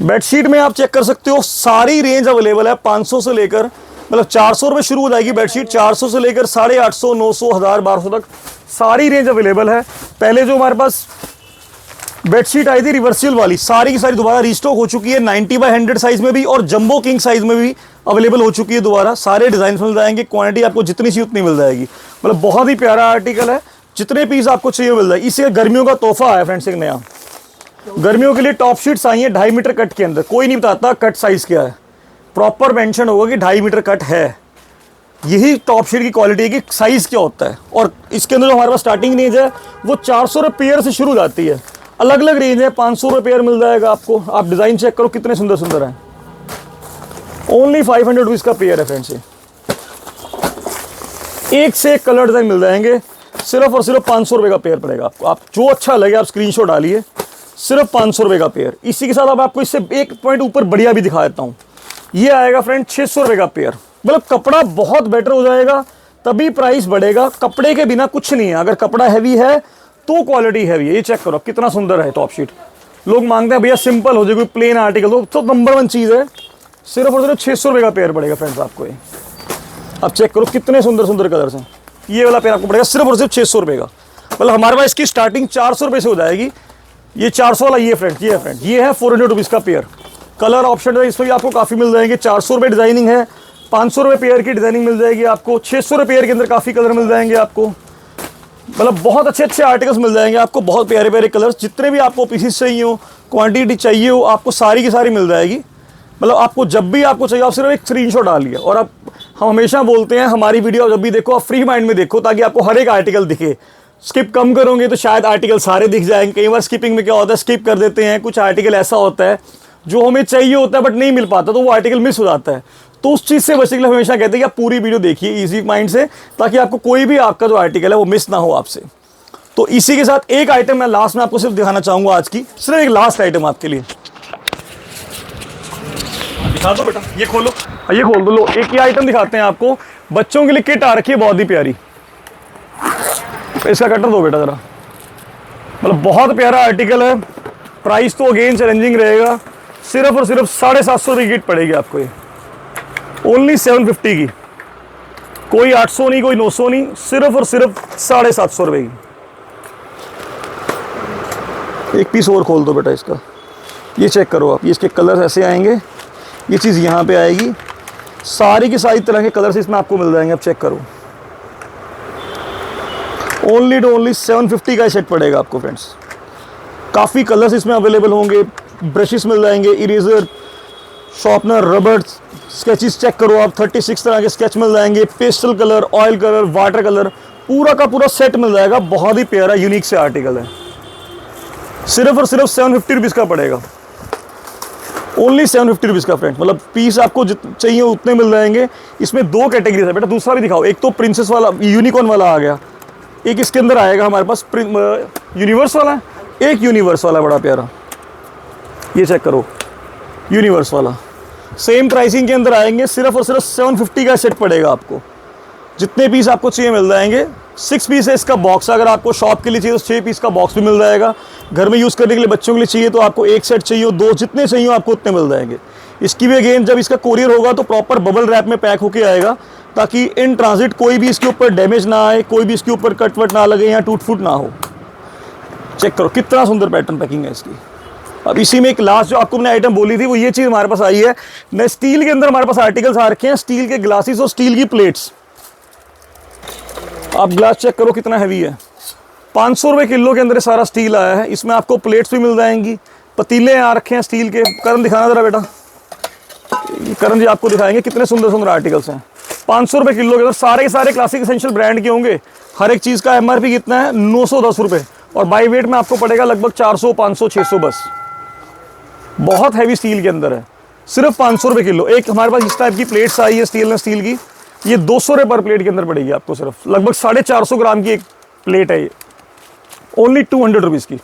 A: बेडशीट में आप चेक कर सकते हो, सारी रेंज अवेलेबल है 500 से लेकर, मतलब 400 रुपये शुरू हो जाएगी बेडशीट। 400 से लेकर 850, 900, 1000, 1200 तक सारी रेंज अवेलेबल है। पहले जो हमारे पास बेडशीट आई थी रिवर्सिबल वाली, सारी की सारी दोबारा रीस्टॉक हो चुकी है। 90x100 साइज में भी और जंबो किंग साइज में भी अवेलेबल हो चुकी है दोबारा। सारे डिज़ाइन मिल जाएंगे, क्वांटिटी आपको जितनी चाहिए उतनी मिल जाएगी। मतलब बहुत ही प्यारा आर्टिकल है, जितने पीस आपको चाहिए मिल जाएगी। इससे गर्मियों का तोहफा आया फ्रेंड्स, एक नया गर्मियों के लिए टॉप शीट्स आई हैं 2.5 मीटर कट के अंदर। कोई नहीं बताता कट साइज़ क्या है, प्रॉपर मेंशन होगा कि 2.5 मीटर कट है। यही टॉप शीट की क्वालिटी है कि साइज़ क्या होता है। और इसके अंदर जो हमारे पास स्टार्टिंग रेंज है वो 400 रुपये पेयर से शुरू हो जाती है। अलग अलग रेंज है, 500 रुपये पेयर मिल जाएगा आपको। आप डिज़ाइन चेक करो कितने सुंदर सुंदर हैं। ओनली 500 रुपीज़ का पेयर है फ्रेंड्स। एक से एक कलर डिज़ाइन मिल जाएंगे। सिर्फ और सिर्फ 500 रुपये का पेयर पड़ेगा आपको। आप जो अच्छा लगे आप स्क्रीनशॉट डालिए, सिर्फ 500 रुपये का पेयर। इसी के साथ अब आपको इससे एक पॉइंट ऊपर बढ़िया भी दिखा देता हूँ। ये आएगा फ्रेंड 600 रुपये का पेयर। मतलब कपड़ा बहुत बेटर हो जाएगा तभी प्राइस बढ़ेगा। कपड़े के बिना कुछ नहीं है। अगर कपड़ा हैवी है तो क्वालिटी हैवी है। ये चेक करो कितना सुंदर है टॉप शीट। लोग मांगते हैं भैया सिंपल हो जाए, कोई प्लेन आर्टिकल तो नंबर 1 चीज़ है। सिर्फ और सिर्फ 600 रुपये का पेयर पड़ेगा फ्रेंड्स आपको। ये अब चेक करो कितने सुंदर सुंदर कलर्स हैं। ये वाला पेयर आपको पड़ेगा सिर्फ और सिर्फ 600 रुपये का। मतलब हमारे पास इसकी स्टार्टिंग 400 रुपये से हो जाएगी। ये 400 वाला ये फ्रेंड, ये है फ्रेंड, ये है 400 रुपीज़ का पेयर। कलर ऑप्शन है इसमें भी आपको काफ़ी मिल जाएंगे। 400 रुपये डिज़ाइनिंग है, 500 रुपये पेयर की डिजाइनिंग मिल जाएगी आपको। 600 रुपये पेयर के अंदर काफ़ी कलर मिल जाएंगे आपको। मतलब बहुत अच्छे अच्छे आर्टिकल्स मिल जाएंगे आपको, बहुत प्यारे प्यारे कलर्स। जितने भी आपको पीसीस चाहिए हो, क्वांटिटी चाहिए हो, आपको सारी की सारी मिल जाएगी। मतलब आपको जब भी आपको चाहिए, आप सिर्फ एक स्क्रीनशॉट डालिए। और आप, हम हमेशा बोलते हैं हमारी वीडियो जब भी देखो आप फ्री माइंड में देखो, ताकि आपको हर एक आर्टिकल दिखे। स्किप कम करोगे तो शायद आर्टिकल सारे दिख जाएंगे। कई बार स्किपिंग में क्या होता है, स्किप कर देते हैं। कुछ आर्टिकल ऐसा होता है जो हमें चाहिए होता है बट नहीं मिल पाता, तो वो आर्टिकल मिस हो जाता है। तो उस चीज़ से बचने के लिए हमेशा कहते हैं कि आप पूरी वीडियो देखिए इजी माइंड से, ताकि आपको कोई भी आपका जो आर्टिकल है वो मिस ना हो आपसे। तो इसी के साथ एक आइटम मैं लास्ट में आपको सिर्फ दिखाना चाहूँगा आज की, सिर्फ एक लास्ट आइटम आपके लिए। दिखा दो बेटा, ये खोलो, ये खोल दो। लो, एक ही आइटम दिखाते हैं आपको। बच्चों के लिए किट आ रखी है बहुत ही प्यारी। इसका कटर दो बेटा ज़रा। मतलब बहुत प्यारा आर्टिकल है। प्राइस तो अगेन चैलेंजिंग रहेगा। सिर्फ और सिर्फ 750 रुपये की किट पड़ेगी आपको ये, ओनली 750 की। कोई 800 नहीं, कोई 900 नहीं, सिर्फ और सिर्फ 750 रुपये की। एक पीस और खोल दो बेटा इसका। ये चेक करो आप, ये इसके कलर्स ऐसे आएंगे, ये चीज़ यहाँ पे आएगी। सारी की सारी तरह के कलर्स इसमें आपको मिल जाएंगे। आप चेक करो, ओनली टू ओनली 750 का सेट पड़ेगा आपको फ्रेंड्स। काफ़ी कलर्स इसमें अवेलेबल होंगे। ब्रशेस मिल जाएंगे, eraser, sharpener, rubber, sketches check करो आप। 36 तरह के स्केच मिल जाएंगे। Pastel colour, oil colour, water colour, पूरा का पूरा सेट मिल जाएगा। बहुत ही प्यारा यूनिक से आर्टिकल है। सिर्फ और सिर्फ 750 रुपीज़ का पड़ेगा, ओनली 750 रुपीज़ का फ्रेंड। मतलब पीस आपको जितने चाहिए उतने मिल जाएंगे। इसमें 2 कैटेगरी है बेटा, दूसरा भी दिखाओ। एक तो प्रिंसेस वाला, यूनिकॉर्न वाला आ गया। एक इसके अंदर आएगा हमारे पास यूनिवर्स वाला, एक यूनिवर्स वाला बड़ा प्यारा। ये चेक करो, यूनिवर्स वाला। सेम प्राइसिंग के अंदर आएंगे। सिर्फ और सिर्फ 750 का सेट पड़ेगा आपको। जितने पीस आपको चाहिए मिल जाएंगे। 6 पीस है इसका बॉक्स। अगर आपको शॉप के लिए चाहिए तो 6 पीस का बॉक्स भी मिल जाएगा। घर में यूज़ करने के लिए बच्चों के लिए चाहिए तो आपको एक सेट चाहिए, 2, जितने चाहिए आपको उतने मिल जाएंगे। इसकी भी अगेन जब इसका कोरियर होगा तो प्रॉपर बबल रैप में पैक होके आएगा, ताकि इन ट्रांजिट कोई भी इसके ऊपर डैमेज ना आए, कोई भी इसके ऊपर कट वट ना लगे या टूट फूट ना हो। चेक करो कितना सुंदर पैटर्न पैकिंग है इसकी। अब इसी में एक लास्ट जो आपको मैंने आइटम बोली थी वो ये चीज़ हमारे पास आई है। न स्टील के अंदर हमारे पास आर्टिकल्स आ रखे हैं, स्टील के ग्लासेस और स्टील की प्लेट्स। आप ग्लास चेक करो कितना हैवी है। 500 रुपये किलो के अंदर सारा स्टील आया है। इसमें आपको प्लेट्स भी मिल जाएंगी, पतीले आ रखे हैं स्टील के। करण दिखाना जरा बेटा, करण जी आपको दिखाएंगे कितने सुंदर सुंदर आर्टिकल्स हैं। 500 रुपये किलो के अंदर सारे के सारे क्लासिक एसेंशियल ब्रांड के होंगे। हर एक चीज़ का MRP कितना है, 910 रुपये। और बाई वेट में आपको पड़ेगा लगभग 400, 500, 600 बस। बहुत हैवी स्टील के अंदर है, सिर्फ 500 रुपये किलो। एक हमारे पास इस टाइप की प्लेट्स आई है स्टील की, ये 200 रुपये पर प्लेट के अंदर पड़ेगी आपको। सिर्फ लगभग 450 ग्राम की एक प्लेट है ये, ओनली 200 रुपीज़ की।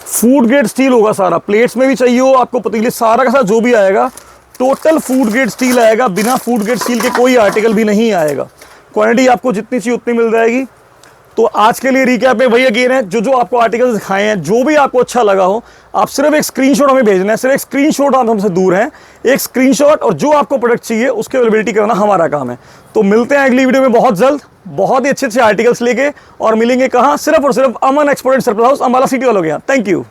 A: फूड ग्रेड स्टील होगा सारा। प्लेट्स में भी चाहिए हो आपको पतीले, सारा का सारा जो भी आएगा टोटल फूड ग्रेड स्टील आएगा। बिना फूड ग्रेड स्टील के कोई आर्टिकल भी नहीं आएगा। क्वांटिटी आपको जितनी चाहिए उतनी मिल जाएगी। तो आज के लिए रिकैप में वही अगेन है, जो आपको आर्टिकल्स दिखाए हैं, जो भी आपको अच्छा लगा हो, आप सिर्फ एक स्क्रीनशॉट हमें भेजना है। सिर्फ एक स्क्रीनशॉट, आप हमसे दूर हैं, एक स्क्रीनशॉट, और जो आपको प्रोडक्ट चाहिए उसकी अवेलेबिलिटी करना हमारा काम है। तो मिलते हैं अगली वीडियो में बहुत जल्द, बहुत ही अच्छे अच्छे आर्टिकल्स लेके। और मिलेंगे कहाँ? सिर्फ और सिर्फ Aman export and surplus house, Ambala city वालों के यहाँ। Thank you.